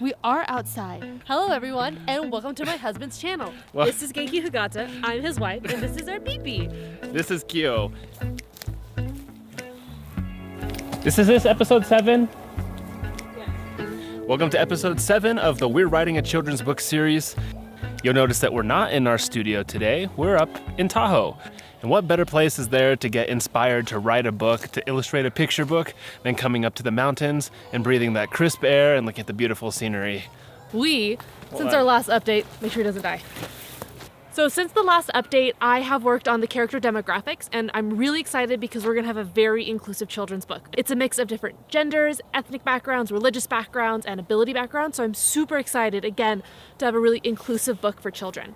We are outside. Hello everyone, and welcome to my husband's channel. Well- This is Genki Hagata, I'm his wife, and this is our baby. This is Kyo. This is episode 7? Welcome to episode 7 of the We're Writing a Children's Book series. You'll notice that we're not in our studio today. We're up in Tahoe. And what better place is there to get inspired to write a book, to illustrate a picture book, than coming up to the mountains and breathing that crisp air and looking at the beautiful scenery. Since our last update, make sure he doesn't die. So since the last update, I have worked on the character demographics, and I'm really excited because we're gonna have a very inclusive children's book. It's a mix of different genders, ethnic backgrounds, religious backgrounds, and ability backgrounds, so I'm super excited, again, to have a really inclusive book for children.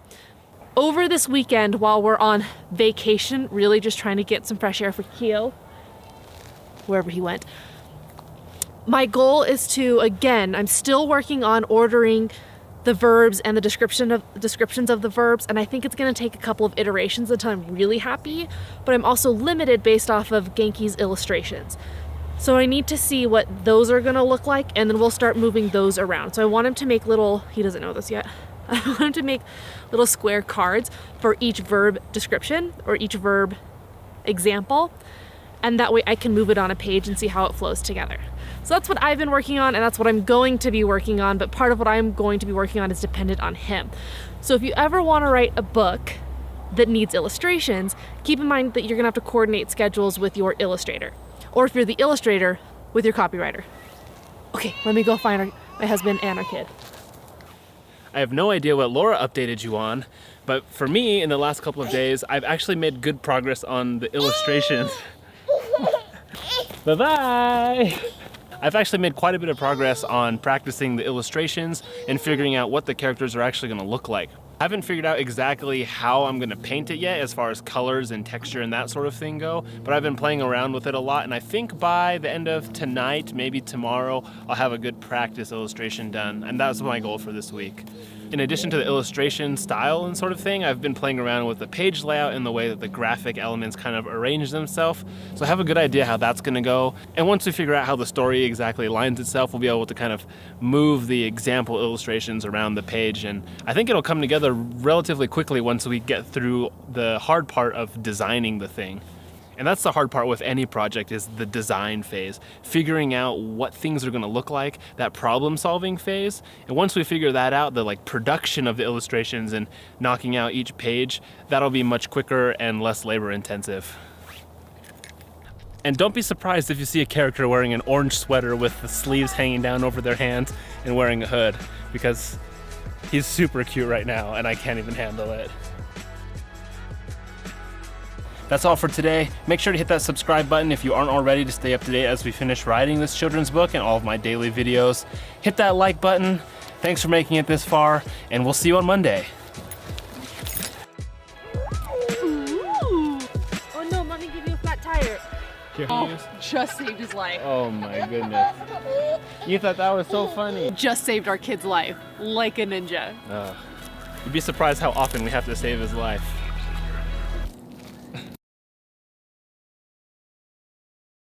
Over this weekend, while we're on vacation, really just trying to get some fresh air for Kyo, wherever he went, my goal is to, again, I'm still working on ordering the verbs and the descriptions of the verbs, and I think it's going to take a couple of iterations until I'm really happy, but I'm also limited based off of Genki's illustrations. So I need to see what those are going to look like, and then we'll start moving those around. So I want him to make little, he doesn't know this yet, I want him to make little square cards for each verb description or each verb example, and that way I can move it on a page and see how it flows together. So that's what I've been working on, and that's what I'm going to be working on, but part of what I'm going to be working on is dependent on him. So if you ever want to write a book that needs illustrations, keep in mind that you're gonna have to coordinate schedules with your illustrator, or if you're the illustrator, with your copywriter. Okay, let me go find my husband and our kid. I have no idea what Laura updated you on, but for me, in the last couple of days, I've actually made good progress on the illustrations. Bye-bye! I've actually made quite a bit of progress on practicing the illustrations and figuring out what the characters are actually going to look like. I haven't figured out exactly how I'm going to paint it yet as far as colors and texture and that sort of thing go, but I've been playing around with it a lot, and I think by the end of tonight, maybe tomorrow, I'll have a good practice illustration done, and that's my goal for this week. In addition to the illustration style and sort of thing, I've been playing around with the page layout and the way that the graphic elements kind of arrange themselves. So I have a good idea how that's gonna go. And once we figure out how the story exactly lines itself, we'll be able to kind of move the example illustrations around the page. And I think it'll come together relatively quickly once we get through the hard part of designing the thing. And that's the hard part with any project, is the design phase, figuring out what things are gonna look like, that problem solving phase. And once we figure that out, the production of the illustrations and knocking out each page, that'll be much quicker and less labor intensive. And don't be surprised if you see a character wearing an orange sweater with the sleeves hanging down over their hands and wearing a hood, because he's super cute right now and I can't even handle it. That's all for today. Make sure to hit that subscribe button if you aren't already to stay up to date as we finish writing this children's book and all of my daily videos. Hit that like button. Thanks for making it this far, and we'll see you on Monday. Ooh. Oh no, mommy gave you a flat tire. Just saved his life. Oh my goodness. You thought that was so funny. Just saved our kid's life, like a ninja. You'd be surprised how often we have to save his life.